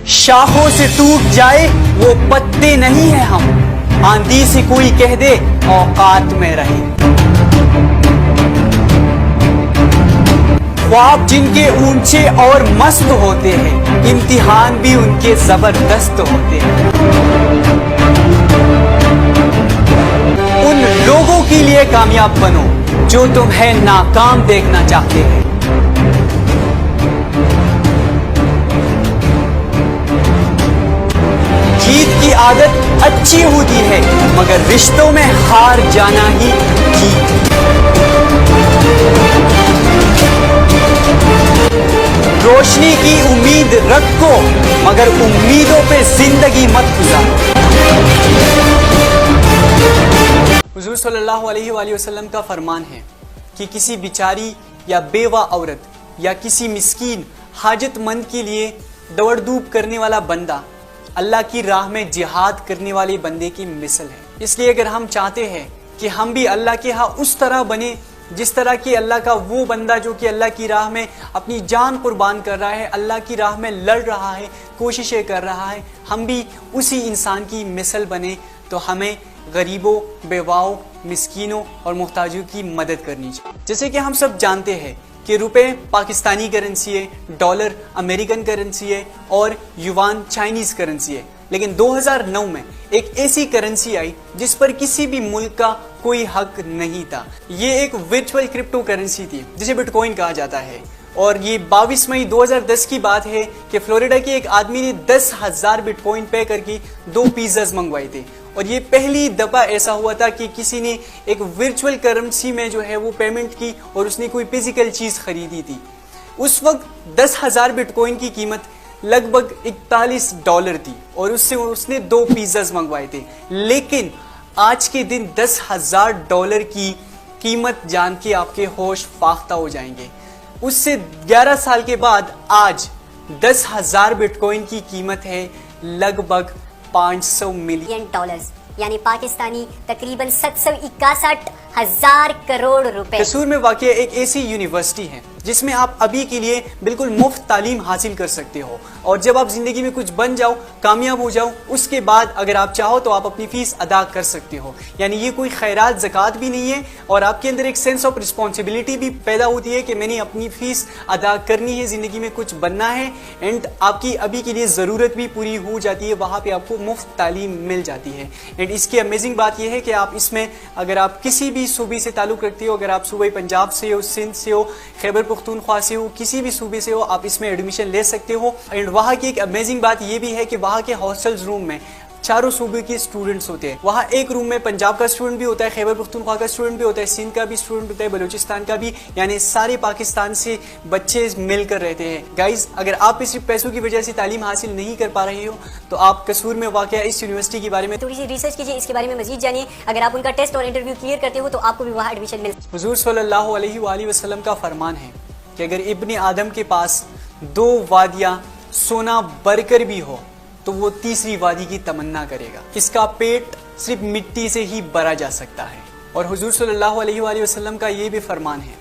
شاخوں سے ٹوٹ جائے وہ پتے نہیں ہیں ہم، آندھی سے کوئی کہہ دے اوقات میں رہے۔ خواب جن کے اونچے اور مست ہوتے ہیں، امتحان بھی ان کے زبردست ہوتے ہیں۔ ان لوگوں کے لیے کامیاب بنو جو تمہیں ناکام دیکھنا چاہتے ہیں۔ جیت کی عادت اچھی ہوتی ہے مگر رشتوں میں ہار جانا ہی جیت۔ روشنی کی امید رکھو مگر امیدوں پہ زندگی مت گزارو۔ حضور صلی اللہ علیہ وآلہ وسلم کا فرمان ہے کہ کسی بیچاری یا بیوہ عورت یا کسی مسکین حاجت مند کے لیے دوڑ دھوپ کرنے والا بندہ اللہ کی راہ میں جہاد کرنے والے بندے کی مثل ہے۔ اس لیے اگر ہم چاہتے ہیں کہ ہم بھی اللہ کے ہاں اس طرح بنے جس طرح کہ اللہ کا وہ بندہ جو کہ اللہ کی راہ میں اپنی جان قربان کر رہا ہے، اللہ کی راہ میں لڑ رہا ہے، کوششیں کر رہا ہے، ہم بھی اسی انسان کی مثل بنے، تو ہمیں غریبوں، بیواؤں، مسکینوں اور محتاجوں کی مدد کرنی چاہیے۔ جیسے کہ ہم سب جانتے ہیں کہ روپے پاکستانی کرنسی ہے، ڈالر امریکن کرنسی ہے اور یوان چائنیز کرنسی ہے، لیکن 2009 میں ایک ایسی کرنسی آئی جس پر کسی بھی ملک کا کوئی حق نہیں تھا۔ یہ ایک ورچوئل کرپٹو کرنسی تھی جسے بٹ کوائن کہا جاتا ہے، اور یہ 22 مئی 2010 کی بات ہے کہ فلوریڈا کے ایک آدمی نے 10,000 بٹ کوائن پے کر کے 2 پیزاز منگوائے تھے، اور یہ پہلی دفعہ ایسا ہوا تھا کہ کسی نے ایک ورچوئل کرنسی میں جو ہے وہ پیمنٹ کی اور اس نے کوئی فزیکل چیز خریدی تھی۔ اس وقت 10,000 بٹ کوائن کی قیمت لگ بھگ $41 تھی اور اس نے 2 پیزاز منگوائے تھے، لیکن آج کے دن $10,000 کی قیمت جان کے آپ کے ہوش فاختہ ہو جائیں گے۔ اس سے 11 سال کے بعد آج 10,000 بٹ کوائن کی قیمت ہے لگ بھگ $500 ملین، یعنی پاکستانی تقریباً 761,000 کروڑ روپے۔ قصور میں واقع ایک ایسی یونیورسٹی ہے جس میں آپ ابھی کے لیے بالکل مفت تعلیم حاصل کر سکتے ہو، اور جب آپ زندگی میں کچھ بن جاؤ، کامیاب ہو جاؤ، اس کے بعد اگر آپ چاہو تو آپ اپنی فیس ادا کر سکتے ہو۔ یعنی یہ کوئی خیرات زکوٰۃ بھی نہیں ہے، اور آپ کے اندر ایک سینس آف رسپانسبلٹی بھی پیدا ہوتی ہے کہ میں نے اپنی فیس ادا کرنی ہے، زندگی میں کچھ بننا ہے، اینڈ آپ کی ابھی کے لیے ضرورت بھی پوری ہو جاتی ہے، وہاں پہ آپ کو مفت تعلیم مل جاتی ہے۔ اینڈ اس کی امیزنگ بات یہ ہے کہ آپ اس میں اگر آپ کسی بھی صوبے سے تعلق رکھتے ہو، اگر آپ صوبہ پنجاب سے ہو، سندھ سے ہو، خیبر پختونخوا سے ہو، کسی بھی صوبے سے ہو، آپ اس میں ایڈمیشن لے سکتے ہو۔ اینڈ وہاں کی ایک امیزنگ بات یہ بھی ہے کہ وہاں کے ہاسٹلز روم میں چاروں صوبے کے اسٹوڈنٹس ہوتے ہیں۔ وہاں ایک روم میں پنجاب کا اسٹوڈنٹ بھی ہوتا ہے، خیبر پختونخوا کا اسٹوڈنٹ بھی ہوتا ہے، سندھ کا بھی اسٹوڈنٹ ہوتا ہے، بلوچستان کا بھی، یعنی سارے پاکستان سے بچے مل کر رہتے ہیں۔ گائز، اگر آپ صرف پیسوں کی وجہ سے تعلیم حاصل نہیں کر پا رہے ہو تو آپ قصور میں واقع اس یونیورسٹی کے بارے میں تھوڑی سی ریسرچ کیجیے، اس کے بارے میں مزید جانیے۔ اگر آپ ان کا ٹیسٹ اور انٹرویو کلیئر کرتے ہو تو آپ کو بھی وہاں ایڈمیشن مل۔ حضور صلی اللہ علیہ وآلہ وسلم کا فرمان ہے کہ اگر ابن آدم کے پاس 2 وادیاں سونا بھر کر بھی ہو تو وہ تیسری وادی کی تمنا کرے گا۔ اس کا پیٹ صرف مٹی سے ہی بھرا جا سکتا ہے۔ اور حضور صلی اللہ علیہ وآلہ وسلم کا یہ بھی فرمان ہے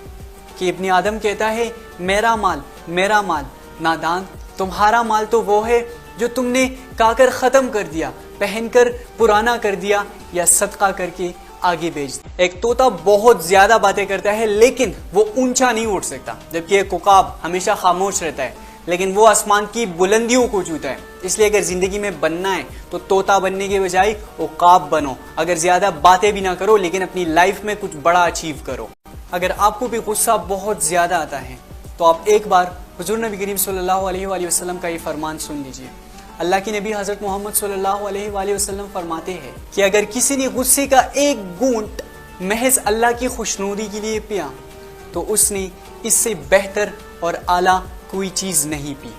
کہ ابن آدم کہتا ہے میرا مال میرا مال، نادان تمہارا مال تو وہ ہے جو تم نے کھا کر ختم کر دیا، پہن کر پرانا کر دیا، یا صدقہ کر کے آگے بھیج دیا۔ ایک طوطا بہت زیادہ باتیں کرتا ہے لیکن وہ اونچا نہیں اٹھ سکتا، جبکہ ایک عقاب ہمیشہ خاموش رہتا ہے لیکن وہ آسمان کی بلندیوں کو چھوتا ہے۔ اس لیے اگر زندگی میں بننا ہے تو طوطا بننے کے بجائے عقاب بنو، اگر زیادہ باتیں بھی نہ کرو لیکن اپنی لائف میں کچھ بڑا اچیو کرو۔ اگر آپ کو بھی غصہ بہت زیادہ آتا ہے تو آپ ایک بار حضور نبی کریم صلی اللہ علیہ وآلہ وسلم کا یہ فرمان سن لیجئے۔ اللہ کے نبی حضرت محمد صلی اللہ علیہ وآلہ وسلم فرماتے ہیں کہ اگر کسی نے غصے کا ایک گھونٹ محض اللہ کی خوشنودی کے لیے پیا تو اس نے اس سے بہتر اور اعلیٰ کوئی چیز نہیں پی۔